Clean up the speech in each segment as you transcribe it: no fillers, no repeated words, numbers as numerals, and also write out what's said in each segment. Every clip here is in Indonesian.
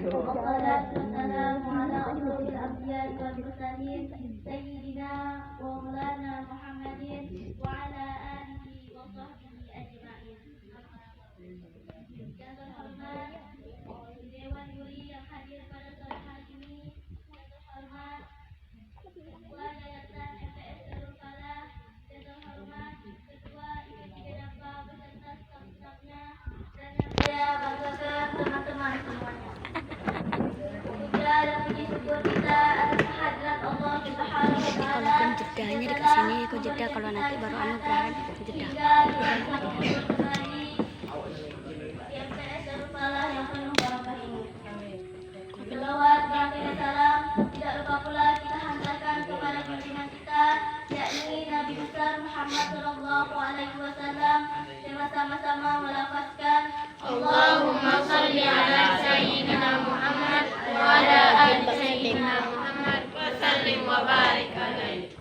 Wassalatu wassalamu ala asyrofil anbiya'i wal mursalin sayyidina wa maulana Muhammadin wa ala alihi wa sahbihi ajma'in. Yang terhormat Dewan Juri yang hadir pada sore hari ini, yang terhormat Ketua Yayasan MTS Darul Falah, yang terhormat Ketua IPB Genapa beserta staf-stafnya, dan yang saya banggakan teman-teman semuanya. Puja dan puji syukur kita atas kehadiran Allah Subhanahu wa Ta'ala. Kalau jedahnya dekat sini, kok jedah kalau nanti baru anugerah jedah. MTS Darul Falah yang penuh barokah ini. Selawat dan salam tidak lupa pula kita hantarkan kepada pimpinan kita, yakni Nabi besar Muhammad Sallallahu Alaihi Wasallam, dengan sama-sama melafazkan Allahumma sholli ala Sayyidina Muhammad wa ala ali Sayyidina Muhammad wa sallim wa barik alaihi.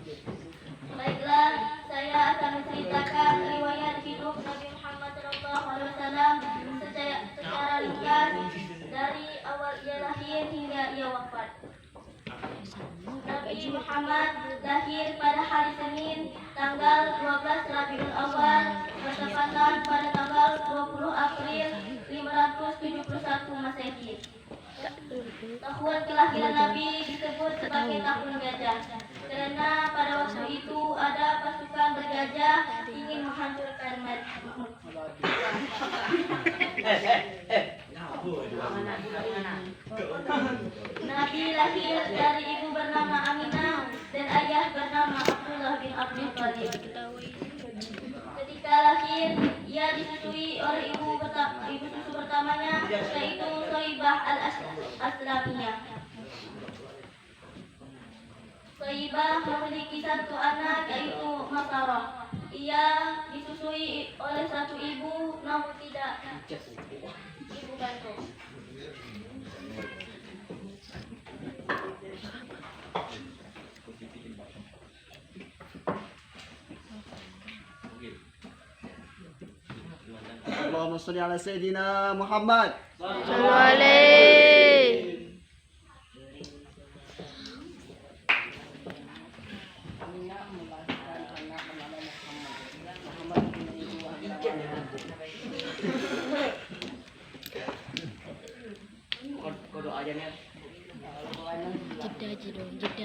Baiklah, saya akan menceritakan riwayat hidup Nabi Muhammad Sallallahu Alaihi Wasallam secara ringkas dari awal ia lahir hingga ia wafat. Nabi Muhammad lahir pada hari Senin tanggal 12 Rabiul Awal bertepatan pada tanggal 20 April 571 Masehi. Tahun kelahiran Nabi disebut sebagai tahun gajah karena pada waktu itu ada pasukan bergajah ingin menghancurkan Madinah. Nabi lahir dari ibu bernama Aminah dan ayah bernama Abdullah bin Abdul Thalib. Ketika lahir, ia disusui oleh ibu susu pertamanya, yaitu Thaibah al-Aslamiyah. Thaibah memiliki satu anak, yaitu Masarah. Ia disusui oleh satu ibu, namun tidak ibu kandung. Allahumma sholli ala Sayyidina Muhammad. Sallallahu alaihi.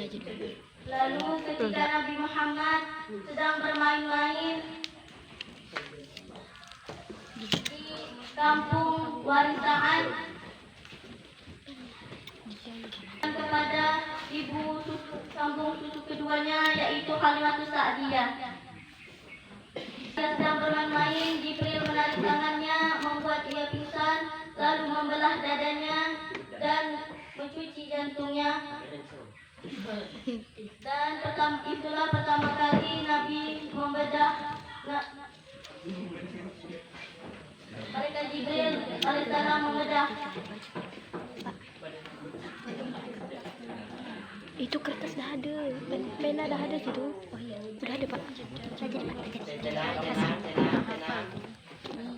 Jedah. Lalu ketika Nabi Muhammad sedang bermain-main di kampung Warisahan kepada ibu sambung susu keduanya, yaitu Halimatus Sa'diyah. Sedang bermain-main, Jibril menarik tangannya membuat ia pingsan, lalu membelah dadanya dan mencuci jantungnya. Dan itulah pertama kali Nabi membedah mereka. Jibril alaihissalam membedah. Itu kertas dah ada, pena dah ada situ. Oh iya, sudah ada Pak.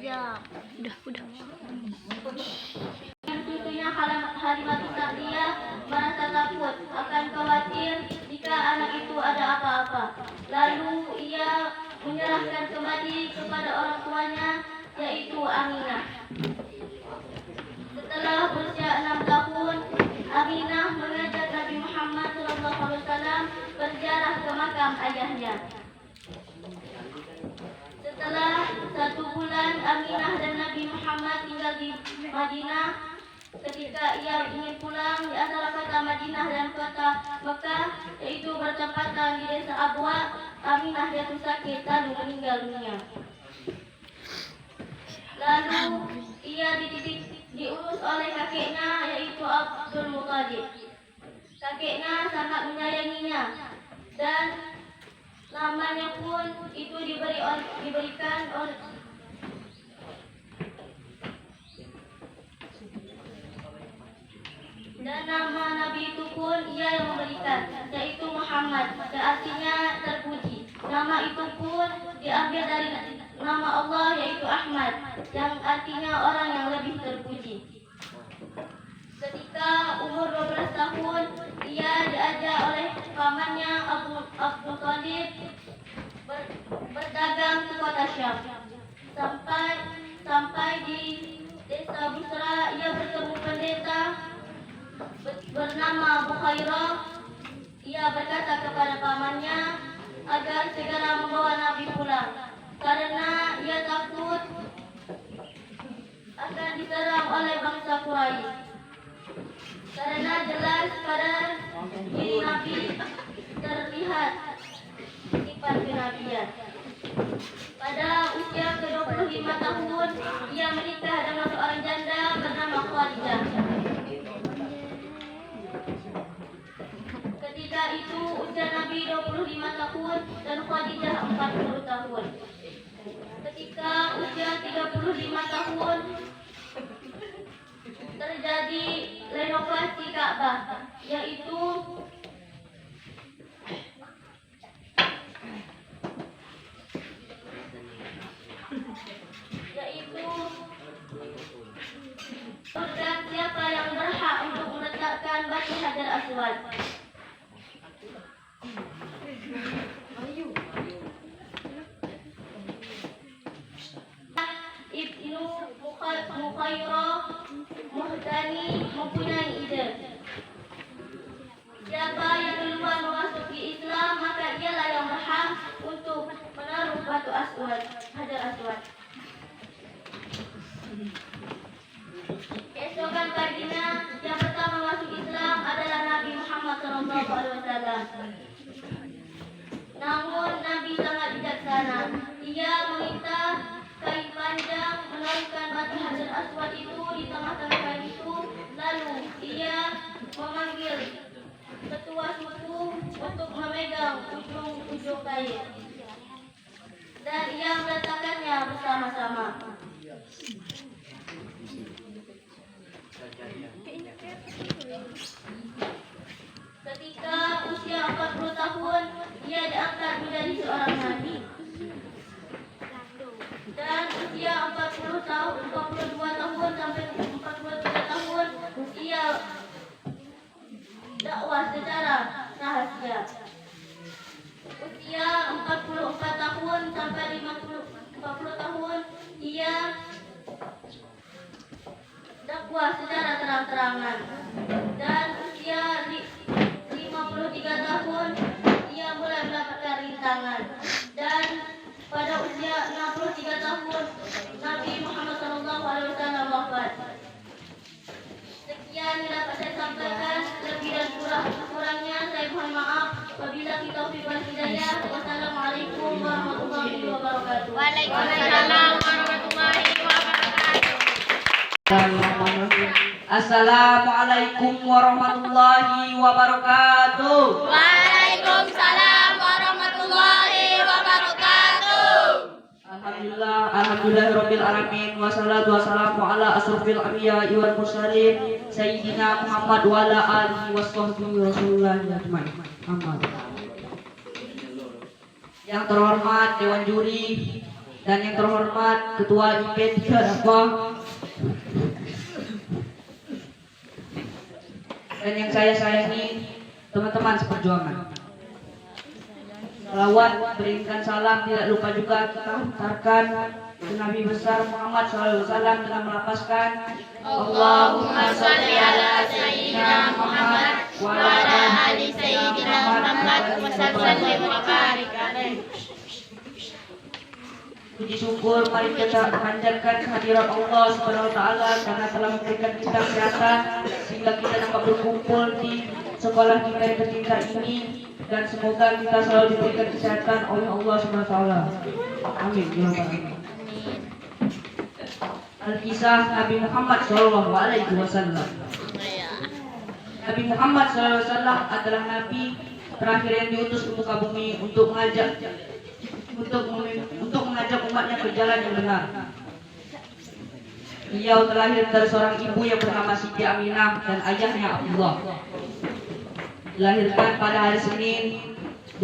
Iya, udah. Tentunya Halimatus Sa'diyah merasa takut, akan khawatir jika anak itu ada apa-apa. Lalu ia menyerahkan kembali kepada orang tuanya, yaitu Aminah. Setelah berusia 6 tahun, Aminah mengajak Nabi Muhammad SAW berziarah ke makam ayahnya. Setelah 1 bulan, Aminah dan Nabi Muhammad tinggal di Madinah. Ketika ia ingin pulang di antara kota Madinah dan kota Mekah, yaitu bertempatan di desa Abwa, Aminah jatuh sakit lalu meninggal dunia. Lalu ia diurus oleh kakeknya, yaitu Abdul Muthalib. Kakeknya sangat menyayanginya dan namanya pun itu diberikan oleh dan nama Nabi itu pun ia yang memberikan, yaitu Muhammad, yang artinya terpuji. Nama itu pun diambil dari nama Allah, yaitu Ahmad, yang artinya orang yang lebih terpuji. Ketika Talib berdagang ke kota Syam. Sampai di desa Busra, ia bertemu pendeta bernama Bukhairah. Ia berkata kepada pamannya agar segera membawa Nabi pulang, karena ia takut akan diserang oleh bangsa Quraisy. Karena jelas pada diri Nabi terlihat sifat kenabian. Pada usia ke-25 tahun, ia menikah dengan seorang janda bernama Khadijah. Ketika itu usia Nabi 25 tahun dan Khadijah 40 tahun. Ketika usia 35 tahun, terjadi renovasi Ka'bah, yaitu dan siapa yang berhak untuk meletakkan batu Hajar Aswad. Ibnu Mukhairah Muhdani mempunyai ide. Siapa yang duluan memasuki Islam, maka dialah yang berhak untuk menaruh batu Aswad, Hajar Aswad. Keesokan paginya, yang pertama masuk Islam adalah Nabi Muhammad SAW. Namun Nabi sangat bijaksana. Ia meminta kain panjang menaruhkan batu Hajar Aswad itu di tengah-tengah kain itu. Lalu ia memanggil ketua suku untuk memegang ujung kain, dan ia meletakkannya bersama-sama. Ketika usia 40 tahun, ia diangkat menjadi seorang nabi. Dan usia 42 tahun sampai 43 tahun, ia dakwah secara rahasia. Usia 44 tahun sampai 40 tahun, ia dakwah secara terang-terangan. Dan usia 53 tahun, ia mulai mendapatkan rintangan. Dan pada usia 63 tahun, Nabi Muhammad SAW wafat. Sekian yang dapat saya sampaikan. Lebih dan kurangnya saya mohon maaf. Wabillahi taufiq wal hidayah. Wassalamualaikum warahmatullahi wabarakatuh. Waalaikumsalam warahmatullahi wabarakatuh. Assalamualaikum warahmatullahi wabarakatuh. Waalaikumsalam warahmatullahi wabarakatuh. Alhamdulillahirabbil alamin, wassalatu wassalamu ala asrofil anbiya'i wal mursalin sayyidina Muhammad wa ala alihi washabbihi rasulullah ajmain. Amin. Yang terhormat Dewan Juri dan yang terhormat Ketua IPEN 3 Dakwah, dan yang saya sayangi teman-teman seperjuangan. Selawat berikan salam tidak lupa juga kita hantarkan ke Nabi besar Muhammad SAW dengan melafazkan Allahumma sholli ala sayyidina Muhammad wa ala ali sayyidina Muhammad wa sallim wa barik alaihi. Puji syukur mari kita panjatkan kehadiran Allah Subhanahu wa taala karena telah memberikan kita kesehatan sehingga kita dapat berkumpul di sekolah kita yang tercinta ini, dan semoga kita selalu diberikan kesehatan oleh Allah Subhanahu wa taala. Amin. Al-Kisah Nabi Muhammad SAW. Nabi Muhammad SAW adalah Nabi terakhir yang diutus ke muka bumi untuk mengajak umatnya ke jalan yang benar. Beliau terlahir dari seorang ibu yang bernama Siti Aminah dan ayahnya Abdullah. Dilahirkan pada hari Senin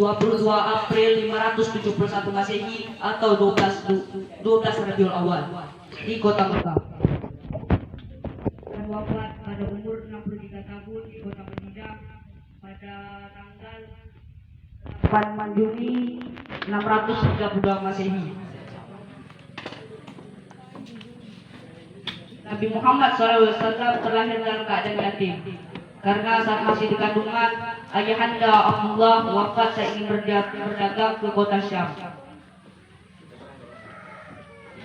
22 April 571 Masehi atau 12 Rabiul Awal di kota Mekah. Dan wafat pada umur 63 tahun di kota Madinah pada tanggal 8 Juni 632 Masehi. Nabi Muhammad SAW terlahir dalam keadaan yatim. Karena saat masih di kandungan, ayahanda Abdullah wafat saat ingin berdagang ke kota Syam.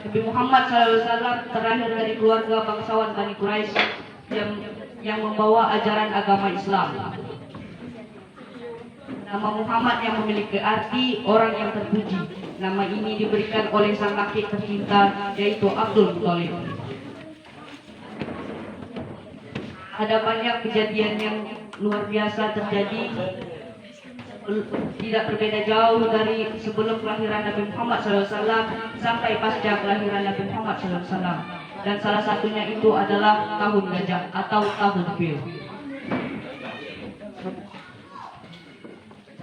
Nabi Muhammad SAW terlahir dari keluarga bangsawan Bani Quraisy yang membawa ajaran agama Islam. Nama Muhammad yang memiliki arti orang yang terpuji. Nama ini diberikan oleh sang laki tercinta, yaitu Abdul Muthalib. Ada banyak kejadian yang luar biasa terjadi, tidak berbeda jauh dari sebelum kelahiran Nabi Muhammad SAW sampai pasca kelahiran Nabi Muhammad SAW. Dan salah satunya itu adalah tahun gajah atau tahun fil.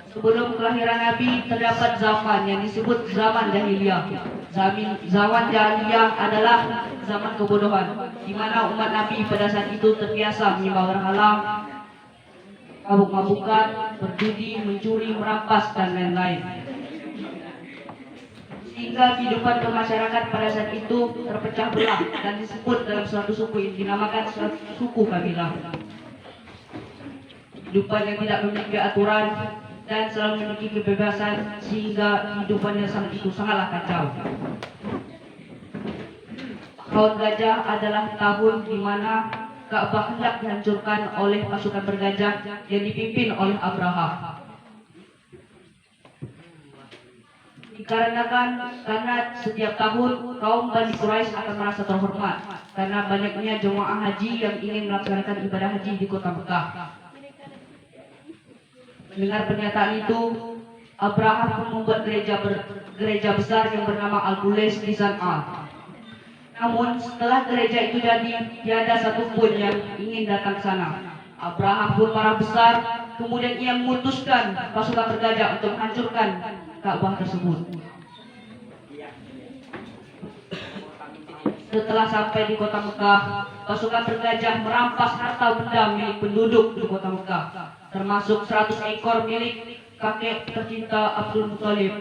Sebelum kelahiran Nabi terdapat zaman yang disebut zaman jahiliyah. Zaman jahiliyah adalah zaman kebodohan, di mana umat Nabi pada saat itu terbiasa menyembah berhala, mabuk-mabukan, berjudi, mencuri, merampas, dan lain-lain. Sehingga kehidupan bermasyarakat pada saat itu terpecah belah dan disebut dalam suatu suku yang dinamakan suku kabilah. Kehidupan yang tidak memiliki aturan dan selalu memiliki kebebasan, sehingga kehidupannya sangatlah kacau. Tahun gajah adalah tahun di mana Ka'bah hendak dihancurkan oleh pasukan bergajah yang dipimpin oleh Abraha. Karena setiap tahun kaum Bani Quraisy akan merasa terhormat karena banyaknya jemaah haji yang ingin melaksanakan ibadah haji di kota Mekah. Mendengar pernyataan itu, Abraha pun membuat gereja besar yang bernama Al-Qulais di San'a. Namun setelah gereja itu jadi, tiada satupun yang ingin datang ke sana. Abraha pun marah besar, kemudian ia memutuskan pasukan bergajah untuk menghancurkan Ka'bah tersebut. Setelah sampai di kota Mekah, pasukan bergajah merampas harta benda milik penduduk di kota Mekah, termasuk 100 ekor milik kakek tercinta Abdul Muthalib,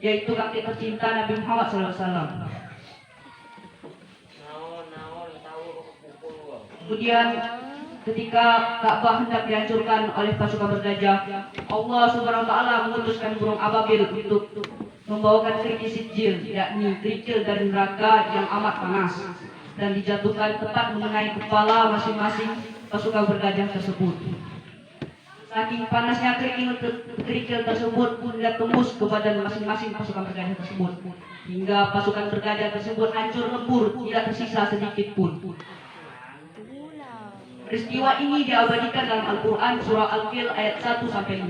yaitu kakek tercinta Nabi Muhammad SAW. Kemudian ketika Ka'bah hendak dihancurkan oleh pasukan bergajah, Allah Subhanahu wa taala mengutuskan burung ababil untuk membawakan kerikil sijil, yakni kerikil dari neraka yang amat panas, dan dijatuhkan tepat mengenai kepala masing-masing pasukan bergajah tersebut. Saking panasnya kerikil tersebut pun tembus ke badan masing-masing pasukan bergajah tersebut, hingga pasukan bergajah tersebut hancur lebur, tidak tersisa sedikit pun. Peristiwa ini diabadikan dalam Al-Quran surah Al-Fil ayat 1-5.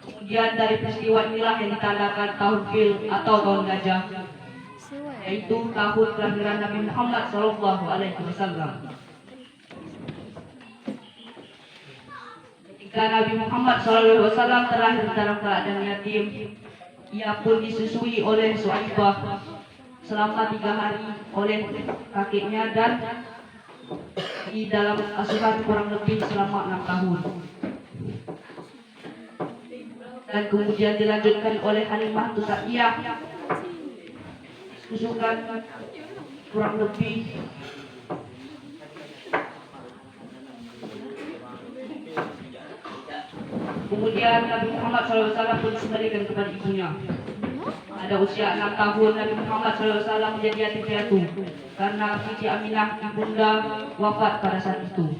Kemudian dari peristiwa inilah yang ditandakan tahun fil atau tahun gajah, yaitu tahun kelahiran Nabi Muhammad SAW. Ketika Nabi Muhammad SAW terlahir dalam keadaan yatim, ia pun disusui oleh Su'aibah selama 3 hari oleh kakeknya dan di dalam asuhan kurang lebih selama 6 tahun. Dan kemudian dilanjutkan oleh Halimah Sa'diyah, disusukan kurang lebih kemudian Nabi Muhammad SAW pun dikembalikan kepada ibunya. Pada usia 6 tahun Nabi Muhammad SAW menjadi yatim piatu karena Siti Aminah ibunda wafat pada saat itu.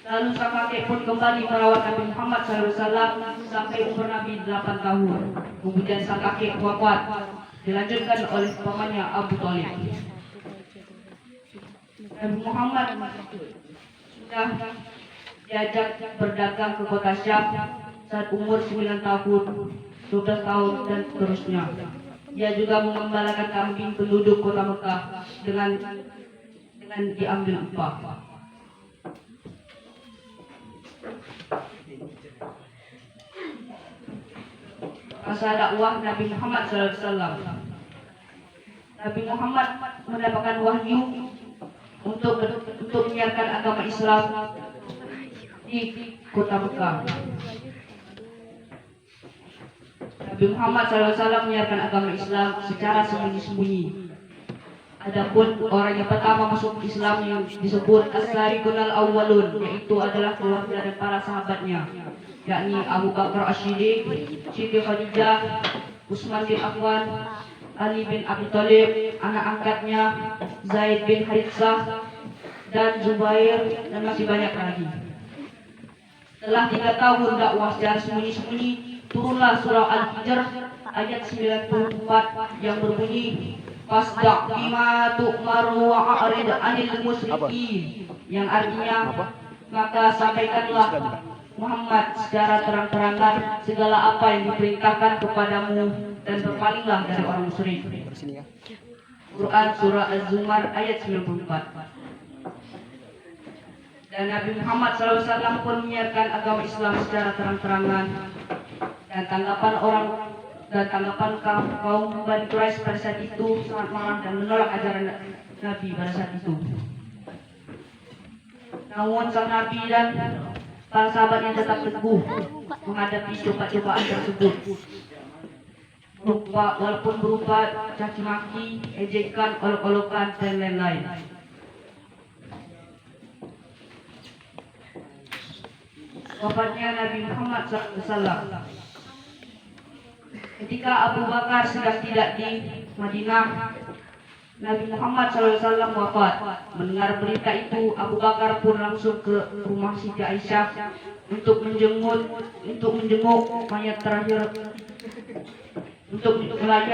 Lalu sang kakek pun kembali merawat Nabi Muhammad SAW sampai umur Nabi 8 tahun. Kemudian sang kakek wafat, dilanjutkan oleh pamannya Abu Thalib. Nabi Muhammad sudah diajak berdagang ke kota Syam saat umur 9 tahun, 12 tahun dan seterusnya. Dia juga mengembalakan kambing penduduk kota Mekah dengan diambil upah. Masa dakwah Nabi Muhammad SAW. Nabi Muhammad mendapatkan wahyu untuk menyiarkan agama Islam di kota Mekah. Nabi Muhammad SAW menyiarkan agama Islam secara sembunyi-sembunyi. Adapun orang yang pertama masuk Islam yang disebut as-sabiqun al-awwalun, yaitu adalah keluarga dan para sahabatnya, yakni Abu Bakar As-Siddiq, Siti Khadijah, Utsman bin Affan, Ali bin Abi Thalib, anak angkatnya Zaid bin Haritsah, dan Zubair, dan masih banyak lagi. Setelah 3 tahun dakwah secara sembunyi-sembunyi, turunlah surah Al-Hijr ayat 94 yang berbunyi, Fasda' bima tu'maru wa a'rid 'anil musyrikin, yang artinya maka sampaikanlah Muhammad secara terang-terangan segala apa yang diperintahkan kepadamu dan berpalinglah dari orang musyrik. Quran surah Az-Zumar ayat 94. Dan Nabi Muhammad SAW pun menyiarkan agama Islam secara terang-terangan, dan tanggapan kaum Bani Quraisy pada saat itu sangat marah dan menolak ajaran Nabi pada saat itu. Namun sang Nabi dan para sahabatnya tetap teguh menghadapi cobaan tersebut, walaupun berupa caci maki, ejekan, olok-olokan, dan lain-lain. Wafatnya Nabi Muhammad SAW. Ketika Abu Bakar sedang tidak di Madinah, Nabi Muhammad SAW wafat. Mendengar berita itu, Abu Bakar pun langsung ke rumah Siti Aisyah untuk menjenguk mayat terakhir, untuk melayat